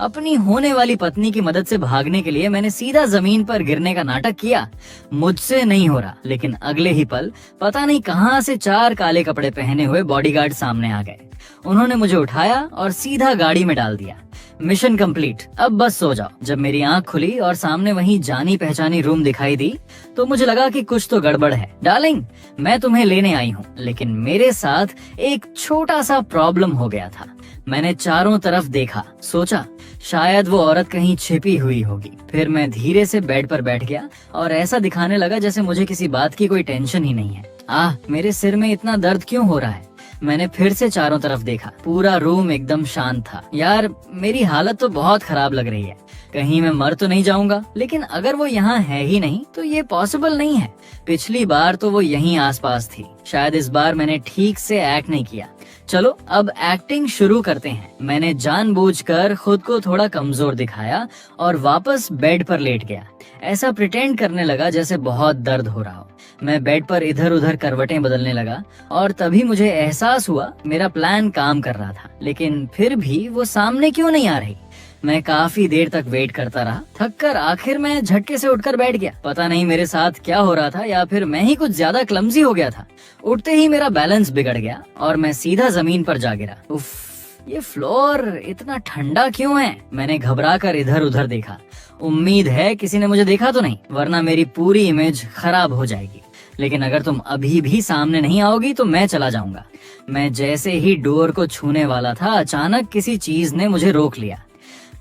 अपनी होने वाली पत्नी की मदद से भागने के लिए मैंने सीधा जमीन पर गिरने का नाटक किया। मुझसे नहीं हो रहा, लेकिन अगले ही पल पता नहीं कहां से 4 काले कपड़े पहने हुए बॉडीगार्ड सामने आ गए। उन्होंने मुझे उठाया और सीधा गाड़ी में डाल दिया। मिशन कंप्लीट, अब बस सो जाओ। जब मेरी आंख खुली और सामने वही जानी पहचानी रूम दिखाई दी तो मुझे लगा कि कुछ तो गड़बड़ है। डार्लिंग, मैं तुम्हें लेने आई हूँ, लेकिन मेरे साथ एक छोटा सा प्रॉब्लम हो गया था। मैंने चारों तरफ देखा, सोचा शायद वो औरत कहीं छिपी हुई होगी। फिर मैं धीरे से बेड पर बैठ गया और ऐसा दिखाने लगा जैसे मुझे किसी बात की कोई टेंशन ही नहीं है। मेरे सिर में इतना दर्द क्यों हो रहा है? मैंने फिर से चारों तरफ देखा। पूरा रूम एकदम शांत था। यार, मेरी हालत तो बहुत खराब लग रही है। कहीं मैं मर तो नहीं जाऊंगा? लेकिन अगर वो यहाँ है ही नहीं तो ये पॉसिबल नहीं है। पिछली बार तो वो यहीं आसपास थी। शायद इस बार मैंने ठीक से एक्ट नहीं किया। चलो अब एक्टिंग शुरू करते हैं। मैंने जानबूझकर खुद को थोड़ा कमजोर दिखाया और वापस बेड पर लेट गया। ऐसा प्रिटेंड करने लगा जैसे बहुत दर्द हो रहा हो। मैं बेड पर इधर उधर करवटें बदलने लगा और तभी मुझे एहसास हुआ मेरा प्लान काम कर रहा था। लेकिन फिर भी वो सामने क्यों नहीं आ रही? मैं काफी देर तक वेट करता रहा। थककर आखिर मैं झटके से उठकर बैठ गया। पता नहीं मेरे साथ क्या हो रहा था, या फिर मैं ही कुछ ज्यादा क्लमजी हो गया था। उठते ही मेरा बैलेंस बिगड़ गया और मैं सीधा जमीन पर जा गिरा। उफ, ये फ्लोर इतना ठंडा क्यों है? मैंने घबरा कर इधर उधर देखा। उम्मीद है किसी ने मुझे देखा तो नहीं, वरना मेरी पूरी इमेज खराब हो जाएगी। लेकिन अगर तुम अभी भी सामने नहीं आओगी तो मैं चला जाऊंगा। मैं जैसे ही डोर को छूने वाला था, अचानक किसी चीज ने मुझे रोक लिया।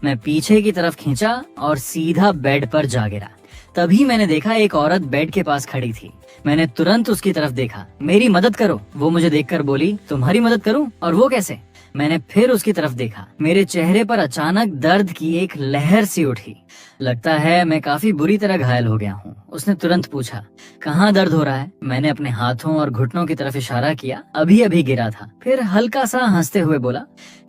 मैं पीछे की तरफ खींचा और सीधा बेड पर जा गिरा। तभी मैंने देखा एक औरत बेड के पास खड़ी थी। मैंने तुरंत उसकी तरफ देखा। मेरी मदद करो, वो मुझे देखकर बोली। तुम्हारी मदद करूं? और वो कैसे? मैंने फिर उसकी तरफ देखा। मेरे चेहरे पर अचानक दर्द की एक लहर सी उठी। लगता है मैं काफी बुरी तरह घायल हो गया हूँ। उसने तुरंत पूछा, कहाँ दर्द हो रहा है? मैंने अपने हाथों और घुटनों की तरफ इशारा किया। अभी अभी गिरा था। फिर हल्का सा हंसते हुए बोला,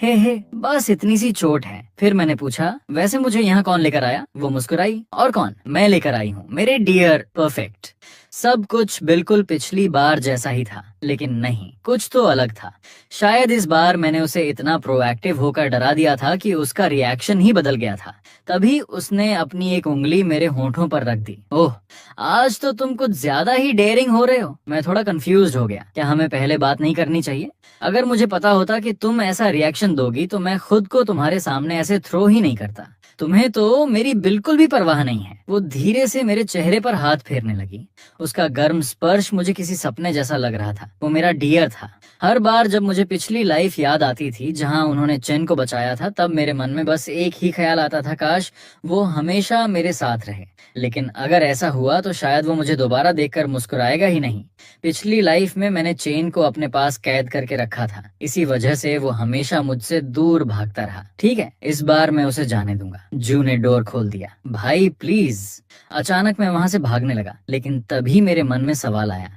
हे बस इतनी सी चोट है। फिर मैंने पूछा, वैसे मुझे यहाँ कौन लेकर आया? वो मुस्कुराई। और कौन? मैं लेकर आई हूँ मेरे डियर। परफेक्ट। सब कुछ बिल्कुल पिछली बार जैसा ही था, लेकिन नहीं, कुछ तो अलग था। शायद इस बार मैंने उसे इतना प्रोएक्टिव होकर डरा दिया था कि उसका रिएक्शन ही बदल गया था। तभी उसने अपनी एक उंगली मेरे होठों पर रख दी। ओह, आज तो तुम कुछ ज्यादा ही डेयरिंग हो रहे हो। मैं थोड़ा कंफ्यूज्ड हो गया। क्या हमें पहले बात नहीं करनी चाहिए? अगर मुझे पता होता कि तुम ऐसा रिएक्शन दोगी तो मैं खुद को तुम्हारे सामने ऐसे थ्रो ही नहीं करता। तुम्हें तो मेरी बिल्कुल भी परवाह नहीं है। वो धीरे से मेरे चेहरे पर हाथ फेरने लगी। उसका गर्म स्पर्श मुझे किसी सपने जैसा लग रहा था। वो मेरा डियर था। हर बार जब मुझे पिछली लाइफ याद आती थी जहां उन्होंने चेन को बचाया था, तब मेरे मन में बस एक ही ख्याल आता था, काश वो हमेशा मेरे साथ रहे। लेकिन अगर ऐसा हुआ तो शायद वो मुझे दोबारा देखकर मुस्कुराएगा ही नहीं। पिछली लाइफ में मैंने चेन को अपने पास कैद करके रखा था। इसी वजह से वो हमेशा मुझसे दूर भागता रहा। ठीक है, इस बार मैं उसे जाने दूंगा। जू ने डोर खोल दिया। भाई प्लीज। अचानक मैं वहां से भागने लगा, लेकिन तभी मेरे मन में सवाल आया,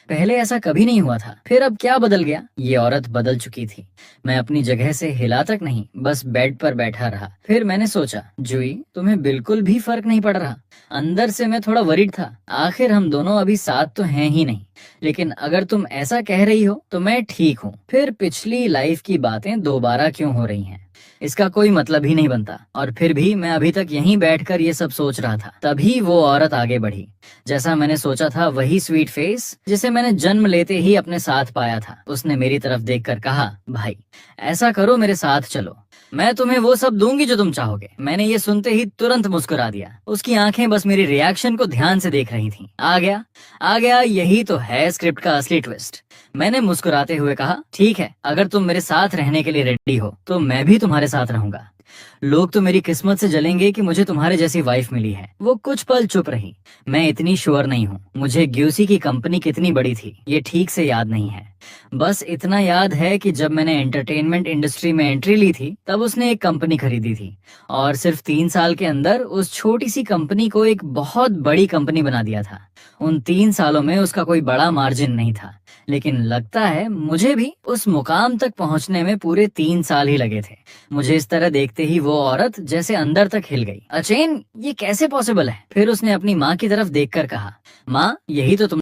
पहले ऐसा कभी नहीं हुआ था, फिर अब क्या बदल गया? ये औरत बदल चुकी थी। मैं अपनी जगह से हिला तक नहीं, बस बेड पर बैठा रहा। फिर मैंने सोचा, जूही, तुम्हें बिल्कुल भी फर्क नहीं पड़ रहा। अंदर से मैं थोड़ा वरीड था। आखिर हम दोनों अभी साथ तो हैं ही नहीं। लेकिन अगर तुम ऐसा कह रही हो तो मैं ठीक हूँ। फिर पिछली लाइफ की बातें दोबारा क्यों हो रही हैं? इसका कोई मतलब ही नहीं बनता। और फिर भी मैं अभी तक यहीं बैठकर ये सब सोच रहा था। तभी वो औरत आगे बढ़ी। जैसा मैंने सोचा था, वही स्वीट फेस जिसे मैंने जन्म लेते ही अपने साथ पाया था। उसने मेरी तरफ देखकर कहा, भाई ऐसा करो, मेरे साथ चलो, मैं तुम्हें वो सब दूंगी जो तुम चाहोगे। मैंने ये सुनते ही तुरंत मुस्कुरा दिया। उसकी आंखें बस मेरी रिएक्शन को ध्यान से देख रही थीं। आ गया, यही तो है स्क्रिप्ट का असली ट्विस्ट। मैंने मुस्कुराते हुए कहा, ठीक है, अगर तुम मेरे साथ रहने के लिए रेडी हो तो मैं भी तुम्हारे साथ रहूंगा। लोग तो मेरी किस्मत से जलेंगे कि मुझे तुम्हारे जैसी वाइफ मिली है। वो कुछ पल चुप रही। मैं इतनी श्योर नहीं हूँ मुझे ग्यूसी की कंपनी कितनी बड़ी थी, ये ठीक से याद नहीं है। बस इतना याद है कि जब मैंने एंटरटेनमेंट इंडस्ट्री में एंट्री ली थी, तब उसने एक कंपनी खरीदी थी और सिर्फ 3 साल के अंदर उस छोटी सी कंपनी को एक बहुत बड़ी कंपनी बना दिया था। उन 3 सालों में उसका कोई बड़ा मार्जिन नहीं था, लेकिन लगता है मुझे भी उस मुकाम तक पहुंचने में पूरे 3 साल ही लगे थे। मुझे इस तरह देखते ही वो औरत जैसे अंदर तक हिल गई। अचेन, ये कैसे पॉसिबल है? फिर उसने अपनी माँ की तरफ देखकर कहा, माँ, यही तो तुम